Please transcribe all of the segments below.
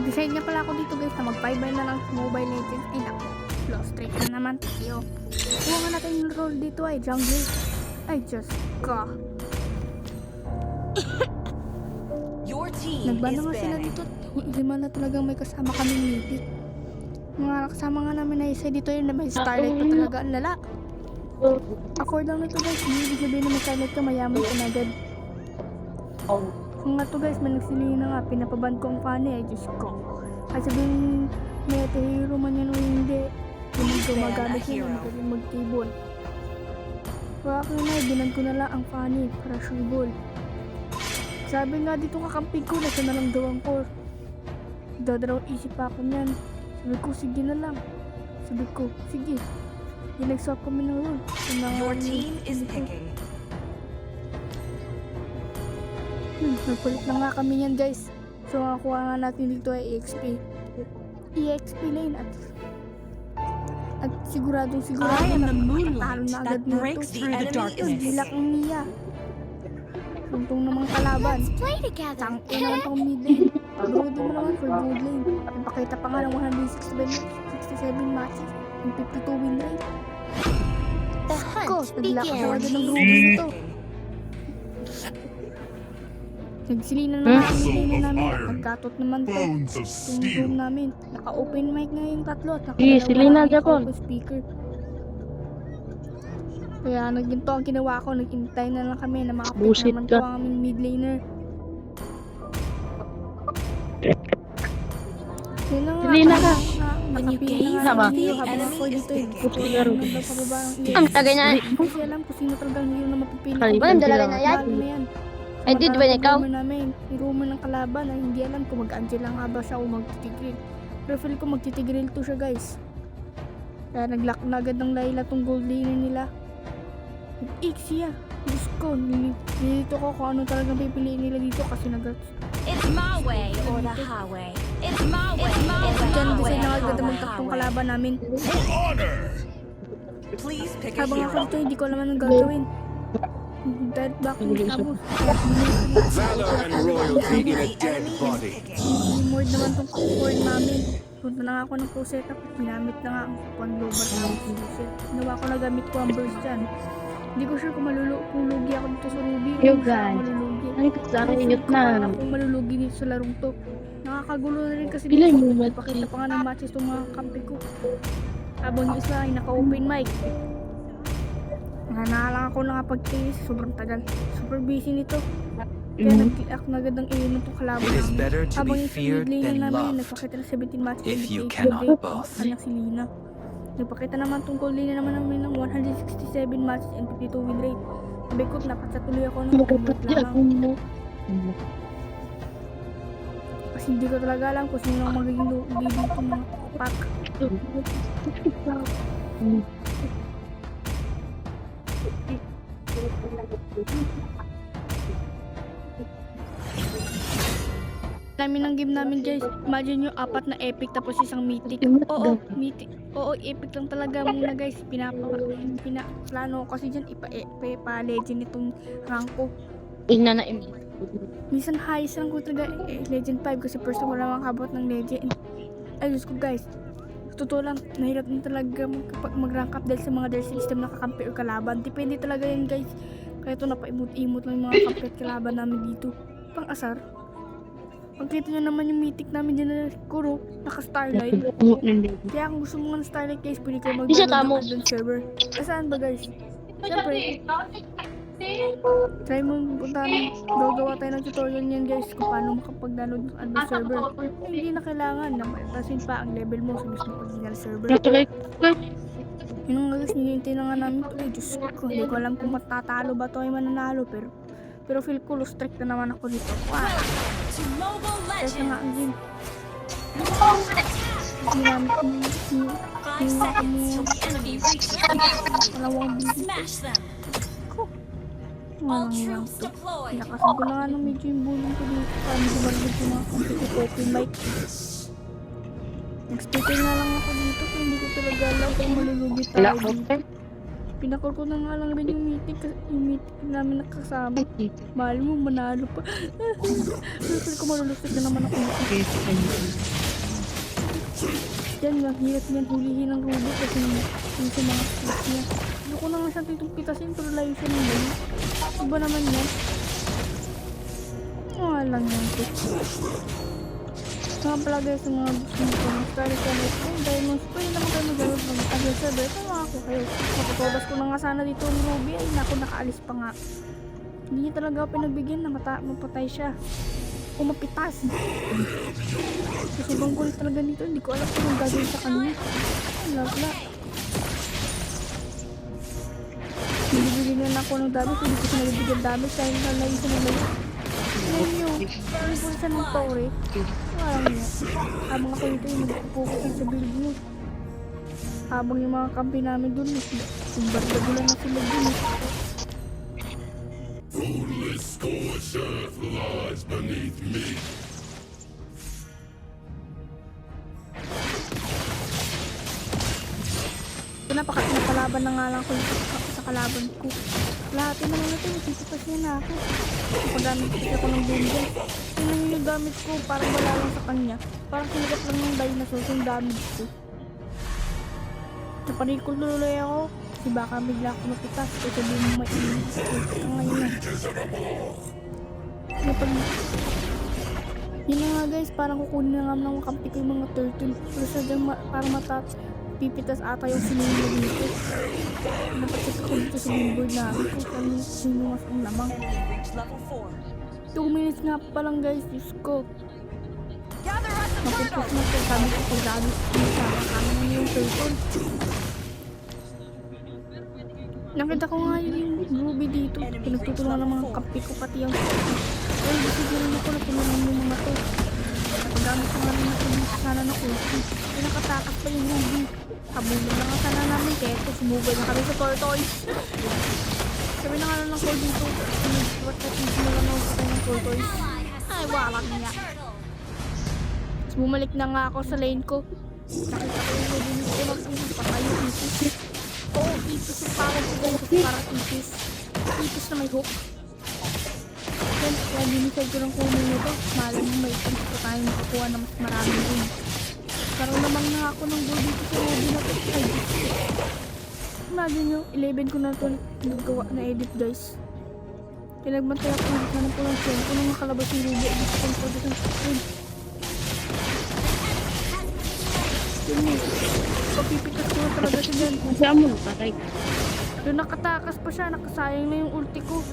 Nag-decide nga pala ako dito guys na mag-bye-bye na lang sa Mobile Legends. Ay naku, lost streak na naman tayo. Kuha nga natin yung role dito ay jungle. Ay Diyos ko. Nagban na nga sila dito. Hindi man na talagang may kasama kaming mythic. Mga kasama nga namin na isa dito yun na may starlight pa talaga. Ang lala. Accord lang nito guys. Hindi ibig sabihin na may starlight ka, mayaman ka na agad. Kung nga to guys, may nagsilingin na nga, pinapaban ko ang funny ay Diyos ko. Ay sabihin, may hero man yan o hindi. Hindi ko magamit yun, magaling mag-table. Kaya ako na, binan ko na lang ang funny para sure goal. Sabi nga dito kakampi ko, nasa na lang daw ang core. Dadalawang isip pa ako niyan. Sabi ko, sige na lang. Sabi ko, sige. Nag-swap kami ng role. Your team is picking. Nagpalit na nga kami yan guys. So makakuha nga natin dito ay EXP lane at siguradong I am the talo moonlight na that agad nito. breaks through the darkness. Dilak ang Mia. Tungtong namang kalaban. Tangke naman tong mid lane. Brodo mo naman for good lane. Nagpakita pa nga ng 167 matches and 52 win rate. The hunt Naglak ako agad ng begins. Brodo nito. Nagsilina na nga ang lane namin. Nagkatot naman to. Yung room namin. Naka-open mic nga yung tatlo at Silina Japon. speaker. Kaya nagginto ang ginawa ko. Nag-intay na lang kami na makapick Bullshit naman ka. ko ang aming mid laner. Yun na nga. Silina ka. Nakapili na Tama. nga yung hero habang ako dito eh. Puto laro. Pababa ang Ang taga niya. Hindi kasi alam kung sino talagang hero na mapipili. Kalimutan Walang dalaga sila. na yan. Lalo na yan. Ay, di ba ikaw? Namin, yung rumor ng kalaban na hindi alam kung mag-angel lang nga ba siya o magtitigril. Pero feel ko magtitigril to siya guys. Kaya nag-lock na agad ng Layla tong gold laner nila. Nag-ik siya. Diyos ko, nilito ko kung ano talagang pipiliin nila dito kasi It's my way or the highway. It's my way. It's my Diyan way design na or agad the ang magtaktong highway. kalaban namin. Please pick a Habang ako hero. dito, hindi ko alam anong gagawin. Dead back yung tapos. Valor and royalty in a dead body. Mord naman tong cord namin. Punta na nga ako ng pro setup at ginamit na nga ang One Global Set. Ginawa ko na gamit ko ang burst dyan. Hindi ko sure kung kung lugi ako dito sa Ruby. Yo, Kung saan ako guys. malulugi. Ay, kasama inyo na. Parang kung malulugi dito sa larong to. Nakakagulo na rin kasi Ilan dito. yung match? Pakita pa nga ng matches itong mga kampi ko. Habang yung isa ay naka-open mic. Nanalang ako nakapag-case. Sobrang tagal. Super busy nito. Kaya nag-click na agad ng ilin itong kalaban It is namin. better to Habang be yung feared mid laner than namin, loved. nagpakita ng 17 matches. If and you 8 cannot win rate. both. Anak si Lina. Nagpakita naman tong gold laner naman namin ng 167 matches and 52 win rate. Sabi ko, napatsa tuloy ako ng Makapat lang. ako mo. Kasi hindi ko talaga alam kung sino ang magiging lead dito mga pack. Namin ang game namin guys. Imagine nyo, 4 na epic tapos isang mythic. Oo, mythic. Oo, epic lang talaga muna guys. Plano ko kasi dyan ipa-legend itong rank ko. Ina na imi. Minsan highest lang ko talaga legend 5 kasi first ko lang makabot ng legend. Ay Diyos ko guys. Totoo lang, nahirap din talaga mag-rank up dahil sa mga their system na kakampi o kalaban. Depende talaga yan guys. Kaya ito napaimot-imot lang yung mga kampi at kalaban namin dito. Pang asar. Pagkita nyo naman yung mythic namin dyan na Kuro, naka-starlight. Kaya kung gusto mo ng starlight guys, pwede kayo Isa mag-download tamo. ng add-on server. Saan ba guys? Siyempre, try mo puntahan. Gagawa tayo ng tutorial niyan guys kung paano makapag-download ng add-on server. Hindi na kailangan na matasin pa ang level mo sa mismo original server. Yun nga guys, hinihintay na nga namin ito. Ay Diyos ko, hindi ko alam kung matatalo ba ito ay mananalo. Pero feel ko, lost track na naman ako dito. Wow! To Mobile Kesa nga ang Legends. game. Hindi namin 5 seconds till the enemy reaches the battlefield. dalawang busy. Smash them. All Walang lang troops to. deployed. Pinakasan ko na nga ng medyo yung bulong ko dito. Para hindi marunod yung mga computer open mic. Nag-speaker nga lang ako dito. Kaya hindi ko talaga alam kung malulugi Wala tayo ko. dito. Pinakol ko na nga lang rin yung meeting namin nakasama. Mahal mo, manalo pa. Siyempre ko malulusot na naman ako. Yan, ang hirap niyan hulihin ng Ruby kasi yung sa mga skills niya. Hindi ko na nga siya titong pitasin pero layo siya ng layo. Iba naman yan. Lang yan. Mga pala guys, yung mga gusto nyo ko mag-start ka na ito. Diamonds ko, yun naman kayo mag-gamit mag-agil server. Ito mga ako kayo. Matutodas ko na nga sana dito ang Ruby. Ay naku, nakaalis pa nga. Hindi niya talaga ako pinagbigyan na mapatay siya. O mapitas. Kasi bang kulit talaga dito. Hindi ko alam kung anong gagawin sa kanina. Wala. Nilibigyan na ako ng damage. Hindi ko siya nalibigyan damage dahil nalayo siya ng layo. Ngayon yun, parang po siya ng tore. Parang yun. Habang ako dito yung nag-focus sa build mo. Habang yung mga kampi namin dun, yung bardagulan na sila dun. Napalaban na nga lang ko sa kalaban ko. Lahat yun naman natin, nagtitipas niya na ako. Napagamit kasi ako ng bundle. Yun yung gamit ko, parang wala lang sa kanya. Parang sinigat lang ng dinosaur yung damage ko. Napanikol tuloy ako. Kasi baka bigla ako mapitas. Kasi sabi mo mainit. Ngayon na. Yun na nga guys, parang kukunin na nga ng kampi ko yung mga turtle. Pero sadyang parang pipitas ata yung sinilo dito. Napacheck ako dito sa billboard namin kung sino mas ang lamang. 2 minutes nga pa lang guys, Diyos ko. Mapupus na ito, sabi ko pag gamit ko kami na yung turtle. Nakita ko nga yung Ruby dito. Pinagtutulungan ng mga kapi ko pati yung pero hindi siguro ko natulungan yung mga to. Napagamit ko nga rin na sana na ulti. Pinakatakas pa yung Ruby. Habulin na nga sana namin kaya ito sumugay na kami sa tortoise. Sabi na nga lang ng call dito. What na sinimulan na ako ng tortoise. Ay, wala niya. Tapos bumalik na nga ako sa lane ko. Nakita ko yung Ruby nito. Patay yung ipis. Oo, ipis yung parang ko guys. Parang ipis. Ipis na may hook. Then, kaya dinicide ko ng kunin nito. Malam mo may chance ko tayo makakuha na mas marami rin. Karoon naman na ako ng goal dito sa Ruby na ito. Ay, imagine nyo, 11 ko na ito nagawa na edit guys. Pinagbantay ako ng sana po ng siyempre nung makalabas yung Ruby. Ay, gusto ko dito ng screen. Yun eh. Papipitas ko na talaga siya dyan. Masya mo, patay. Doon nakatakas pa siya, nakasayang na yung ulti ko.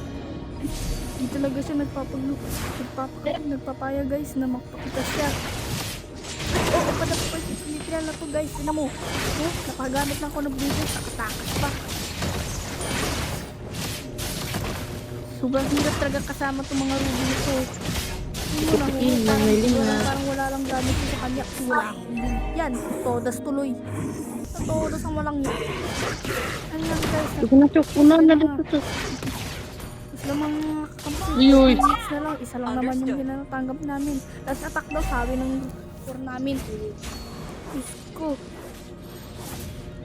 Di talaga siya nagpapaya guys na magpapitas siya. Oo, padapos literal na to guys. Tinan mo. Oh, napagamit lang ako ng business. Nakatakas pa. Sobrang hirap talaga kasama itong mga Ruby nito. Parang wala lang gamit ko sa kanya. Kasi wala akong build. Yan, todas tuloy. Todas ang walang yan. Ano lang guys. Una na dito. Lamang Uy. na lang, isa lang naman yung ginatanggap namin. Tapos attack daw sabi ng core namin. Diyos ko.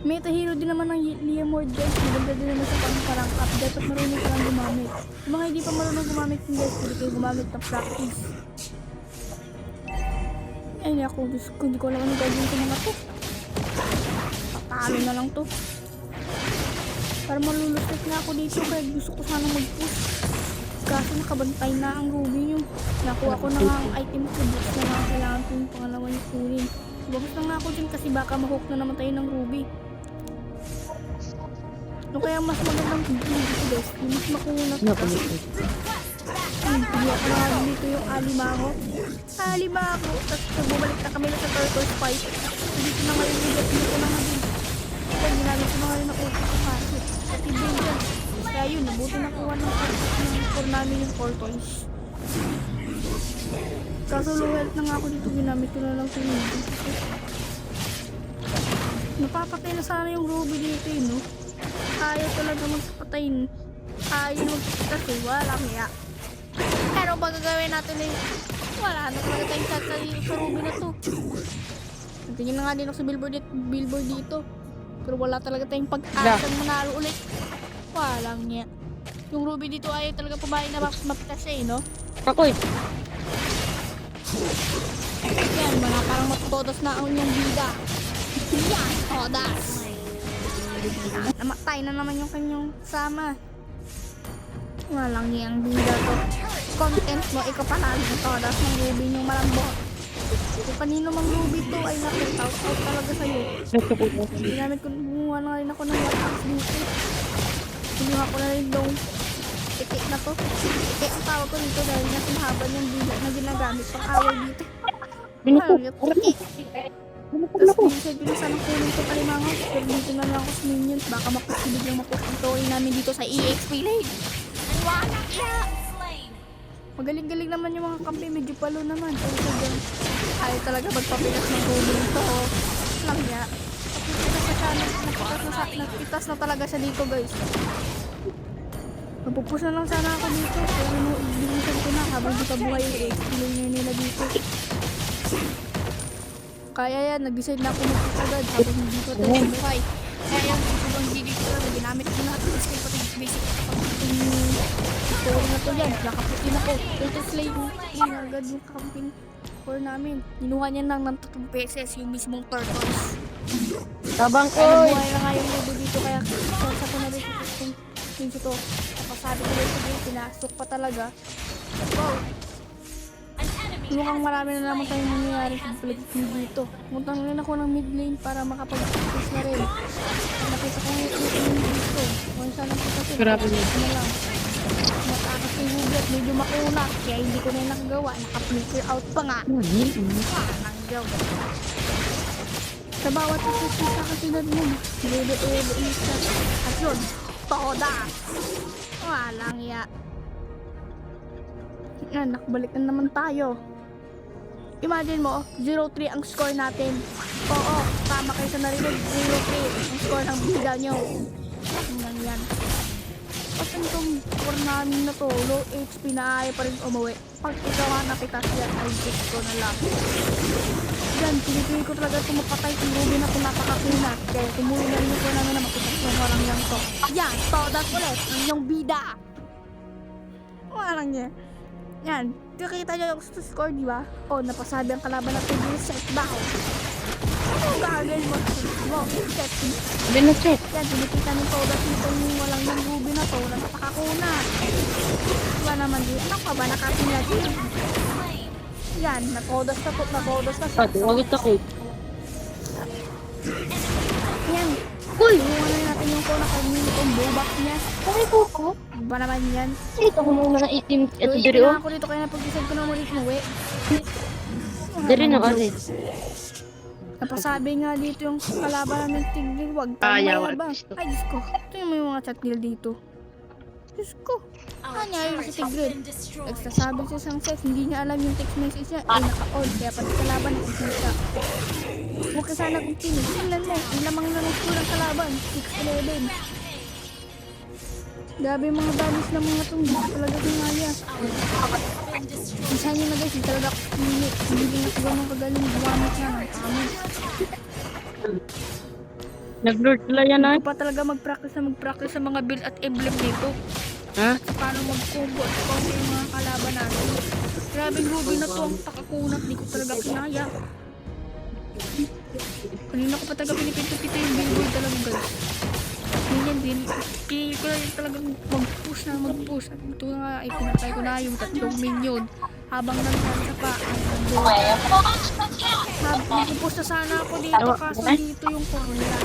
Meta hero din naman ng Liamord guys. Maganda din naman sa parang up. Dapat marunong ka lang gumamit. Yung mga hindi pa marunong gumamit yung guys, hindi kayo gumamit na practice. Ay ako, Diyos ko, hindi ko alam ano gagawin ko mga to. Patalo na lang to. Para malulusot na ako dito kaya gusto ko sana mag-push. Kaso nakabantay na ang Ruby yung nakuha ko na nga ang item ko. Books na nga kailangan ko yung pangalawa yung kunin. Bagus na nga ako dyan kasi baka mahook na naman tayo ng Ruby. No kaya mas magandang dito guys. Yung mas makuha na ito. Hindi ako na dito yung alimango. Alimango! Tapos bumalik na kami na sa turtle fight. Dito na ngayon dito na nga din. Kaya ginamit ko na ngayon na upo ko kaso. At ibig yan. Kaya yun, nabuti nakuha ng core namin yung tortoise. Kaso low health na nga ako dito, ginamit ko na lang sa Ruby. Napapatay na sana yung Ruby dito eh, no? Ayaw talaga magpapatayin. Ayaw magpapatas eh, walang hiya. Pero ba gagawin natin eh? Wala na talaga tayong sasayin sa Ruby na to. Tingin na nga din ako sa billboard dito. Pero wala talaga tayong pag-asang manalo ulit. Walang niya. Yung Ruby dito ay talaga pumain na mapitas eh, no? Ako eh. Yan, mga parang matutodos na ang inyong bida. Yan, todas. Namatay na naman yung kanyang sama. Walang niya ang bida to. Content mo, ikaw panalo ng todas ng Ruby yung malambot. Kung kanino mang Ruby to ay nakita out talaga sa'yo. Ginamit ko, bumuha na rin ako ng one-axe dito. Kinuha ko na rin dong tiki na to. Tiki ang tawag ko dito dahil nasa mahaba niyang bida na ginagamit pang awal dito. Walang yung tiki. Tapos bilisan ang kunin ko kalimangan. Pero dito na lang ako sa minions. Baka makusibig lang mapush ang story namin dito sa EXP Lane. Walang iya! Magaling-galing naman yung mga kampi, medyo palo naman. Pero sadyang ayaw talaga magpapilas ng Ruby nito. Lang niya. Napitas na talaga siya dito, guys. Mapupus na lang sana ako dito. Pero bilisan ko na habang di pa buhay yung experience nila dito. Kaya yan, nag-decide na ako magpus agad habang hindi pa tayo buhay. Kaya yan, habang hindi dito lang, ginamit ko lahat ng skill pati basic. Story na to yan, nakaputin ako. Ito slave, agad yung camping core namin. Ginuha niya lang ng 3 pesos yung mismong turtles. Tabang ko. Ay, buhay na nga yung lobo dito kaya sa ko na rin yung ito. Tapos sabi ko rin sa pinasok pa talaga. Wow! Mukhang marami na naman tayong nangyayari sa plate dito. Muntang rin ako ng mid lane para makapag-focus na rin. Nakita ko yung plate dito. Kung saan ang kasi Grabe na. na lang. Matakas yung hublet, medyo makunat. Kaya hindi ko na yung nakagawa. Naka-flicker out pa nga. Nanggaw. Sa bawat isa kasi na rin. Isa. At yun, todas. Walang iya. Yan, nakabalik na naman tayo. Imagine mo, 0-3 ang score natin. Oo, tama kayo sa narinig. 0-3 ang score ng bida nyo. Hanggang yan. Kasi itong score namin na to, low HP na ayaw pa rin umuwi. Pag ikaw nga napitas yan, ay gusto ko na lang. Yan, pinipili ko talaga tumapatay kung Ruby na kung napakakunat. Kaya tumulan nyo ko namin na mapitas yung warang yan to. Yan, todas ulit ang inyong bida. Warang yan. Yan, nakikita nyo yung score, di ba? O, napasabi ang kalaban natin yung set down. Ano gagawin mo? Set. Sabi na check. Yan, pinikita ng todas nitong walang yung Ruby na to, walang napakakunat. Diba naman din? Ano pa ba? Nakatingin din. Yan, nakodas na po, nakodas na siya. Wagit ako. Yan. Uy! Iwan na natin yung ko nakainin itong bubak niya. Ay, buko. Ba naman yan? Ito ko muna ng itim. Ito Uy, diri kailangan oh. ko dito kaya napag-isag ko na muli umuwi. Diri na kasi. Napasabi nga dito yung kalaban ng tigil, wag tayong Ayaw, mayabang. gusto. Ay, Diyos ko. Ito yung may mga chat nila dito. Diyos ko. Kanya yun si Tigrid. Nagsasabi sa isang sex, hindi niya alam yung text message niya ay naka-on. Kaya pati kalaban nakikita. Huwag ka sana kung tinig. Tingnan mo, ang lamang na ng school ng kalaban. 6'11". Grabe yung mga banis ng mga itong talaga kumaya. Isa nyo na guys, hindi talaga ako pinili. Hindi na ako ganun kagaling gumamit na ng amin. Nag-lord sila yan ah. Hindi ko pa talaga mag-practice sa mga build at emblem nito. Ha? Paano mag-combo at combo yung mga kalaban natin. Grabe Ruby na to ang takakunat, di ko talaga kinaya. Kanina ko pa talaga pinipinto-pito yung billboard talaga guys. Ganyan din, pinili ko na talagang mag-push. At ito nga, ay pinatay ko na yung 3 minion. Habang nandiyan sa pa, mag-push na sana ako dito kaso dito yung corner.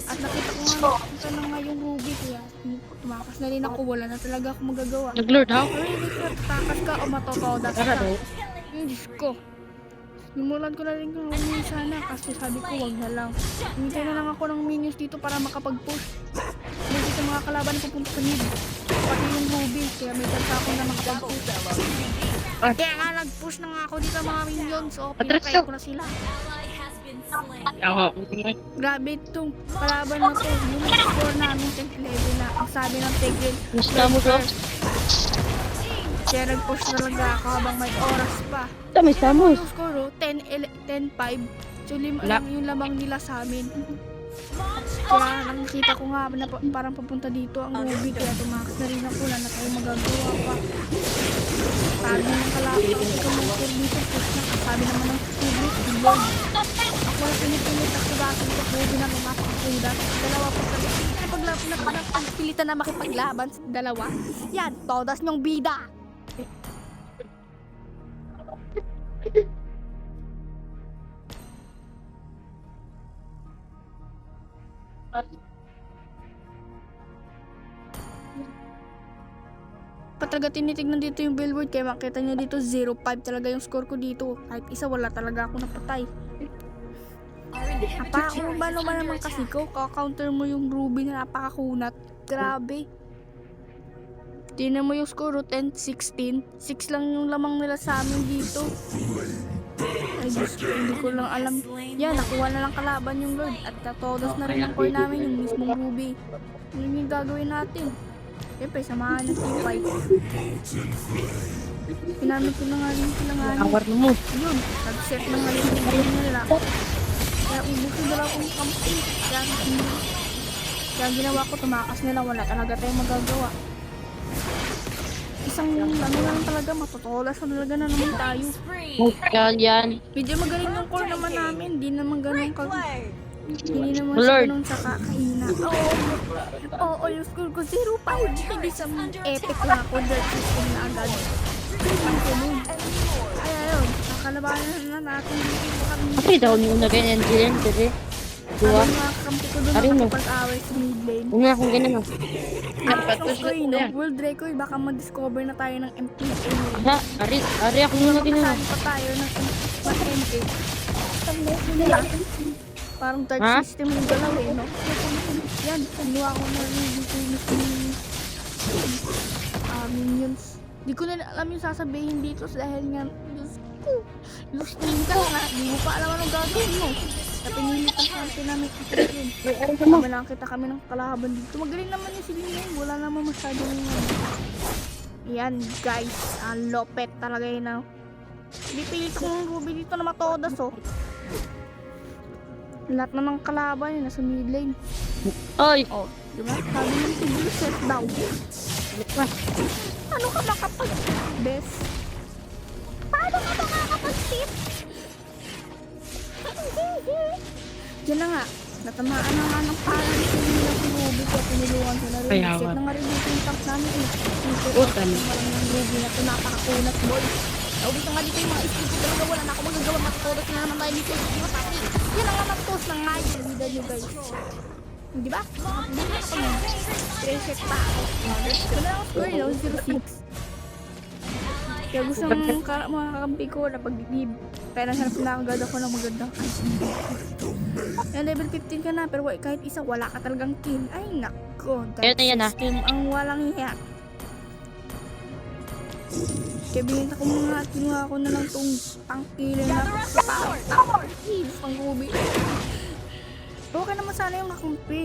At nakita ko nga nakita na nga yung Ruby kaya tumakas na rin ako, wala na talaga ako magagawa. Nag-lord ha? Ay, takas ka o matotodas ka. Yung Diyos ko. Nimulan ko na rin kung umuwi sana kasi sabi ko wag na lang. Hintay na lang ako ng minions dito para makapag-push. Kasi sa mga kalaban na pupunta sa mid. Pati yung Ruby, kaya may chance ako na makapag-push. Kaya nga nag-push na nga ako dito mga minions. So, pinatry ko na sila. Ako. Grabe itong kalaban na to. Yung score namin 10th level na. Ang sabi ng Tigil. Gusto mo bro? Kaya nag-push talaga ako habang may oras pa. Ito may samos. Yung score 10-5. So yung lamang nila sa amin. Kaya nakikita ko nga na parang papunta dito ang Ruby, kaya tumakas na rin ako, wala na tayo magagawa pa. Sabi ng kalapit ako kumonter dito, push na. Sabi naman ng public, Lord. Ako na pinipilit ako bakit ko Ruby na lumapak ako dati. Dalawa pa sa pagpilitan na makipaglaban sa dalawa. Yan, todas nyong bida. Pa talaga tinitignan dito yung billboard, kaya makita nyo dito 0-5 talaga yung score ko dito. Kahit isa wala talaga ako napatay. Kung ba naman kasi ko, kaka-counter mo yung Ruby na napakakunat. Grabe. Tingnan mo yung score, 10-16. 6 lang yung lamang nila sa amin dito. Ay Diyos ko, hindi ko lang alam. Yan, nakuha na lang kalaban yung Lord. At natodos na rin ang core namin yung mismong Ruby. Ano yung gagawin natin? Siyempre, samahan ng team fight. Pinamit ko na nga rin kailangan. Awar mo. Yun, nag-set na nga rin yung game nila. Kaya ubus yung dalawang kampi. Kaya ginawa ko, tumakas nila. Wala talaga tayong magagawa. Isang ano lang talaga, matutolas na talaga na naman tayo. Kaya yan. Medyo magaling yung core naman namin. Di naman ganun hindi naman Lord. siya ganun sa kakaina. Oo, yung score ko 0-5. Hindi sa epic lang ako. Dirt system na agad. Ang ganun. Ay, ayun. Nakalabanan na natin dito kami. Kasi daw mo na ganyan din. Kasi. Diba? Sabi mga kampi ko doon Arin mo. nakapag-away sa mid lane. Kung nga kung ganyan. World Record, baka ma-discover na tayo ng MPA. Ha? Ari ako muna din. Makasali pa tayo ng MPA. Parang third Ha? system yung galaw eh, no? Yan, ginawa ko na rin dito yung minions. Di ko na alam yung sasabihin dito dahil nga, Diyos ko, lusting ka nga, di mo pa alam anong gagawin mo. Sa pinilit ang kampi namin itin. Kami lang kita kami ng kalaban dito. Magaling naman yung silingin, wala naman masyadong yan guys, ang lopet talaga yun na. Pipilit ko ng Ruby dito na matodas oh. Lahat na ng kalaban yun, nasa mid lane. Oy! Oh, diba? Sabi ng siguro set down. Ano ka makapag-best? Paano ka makakapag-tip? Diyan na nga, natamaan na nga ng parang sinila si Ruby kaya pinulungan ko na rin. Kaya Set nga. na nga rin dito yung tank namin. Puta na. Parang yung Ruby na ito napakakunat boy. Naubos na nga dito yung mga skill ko talaga wala na ako magagawa. Matutulot na naman tayo dito. Yan ang natos na nga yung vida nyo guys. Di ba? Hindi na ako mag-reset pa ako. Wala akong score yun, 0-6. Kaya gusto mga kakampi ko na pag-give. Kaya nahanap na agad ako ng magandang ice. Yan, level 15 ka na, pero kahit isa wala ka talagang kill. Ay nako, Ayun na yan, ah. system ang walang hiya. Kaya binita ko mga at kinuha ko na lang itong pang-killer na pang Ruby. Okay naman sana yung kakampi.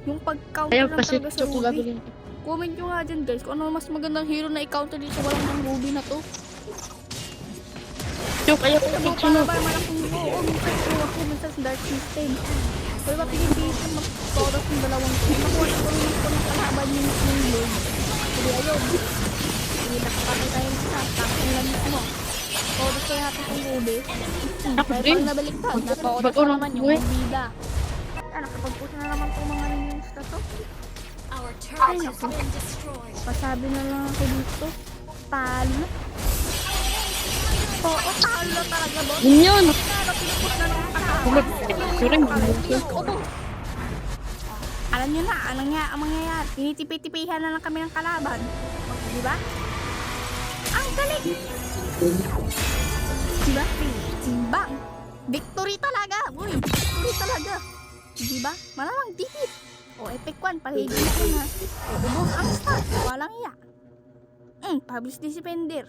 Yung pag-counter Ayaw lang kasi talaga sa ito Ruby. gagawin. Comment nyo nga dyan guys kung ano mas magandang hero na i-counter dito sa walang ng Ruby na to. Chok, ayaw ko Ano picture mo. para malaking oo, minsan pro ako, minsan sa dark system. Pero ba pinipilitan mag-toros ng dalawang team. Nakuha ko rin ko ng kalaban yung Lord. Hindi ayun. Hindi nakapatay tayo ng isa. Tapos nila mismo. Toros ko natin kung Ruby. Kaya din. pag nabaliktad, natoros Bago ko lang naman buhay. yung bida. Nakapag-push na naman itong mga minions na to. Our turret has been destroyed. Pasabi na lang ako dito. Talo. Oo, talo talaga, boss. Yun! Ano, pinupus na lang Tulad. Surang. Alam nyo na, anong nga ang mangyayari? Tinitipi-tipihan na lang kami ng kalaban. Di ba? Ang galing! Di ba? Bang! Victory talaga! Uy, victory talaga! Di ba? Malamang dikit! O, epic 1, palihigin na yun ha. Ubos ang start, walang iya. Publish Defender.